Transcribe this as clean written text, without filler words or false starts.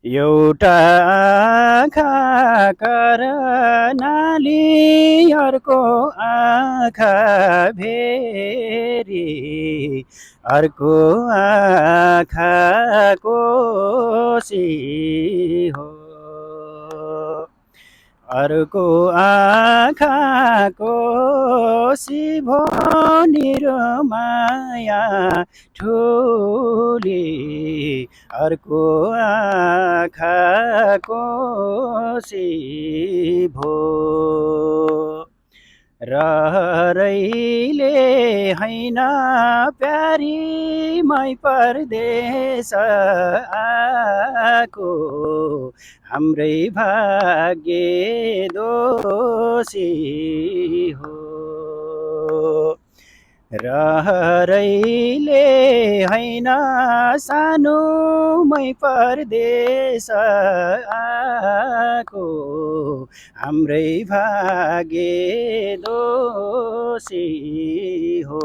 एउटा आँखा करनाली अर्को आँखा भेरी अर्को आँखा कोसी हो अर्को आँखाको सिभो निरमाया ठुली अर्को आँखाको सिभो रहरैले हैन प्यारी मै परदेश आको हाम्रै भाग्य दोषी हो रहरैले हैन सानोमै परदेश आको हाम्रै भाग्य दोषी हो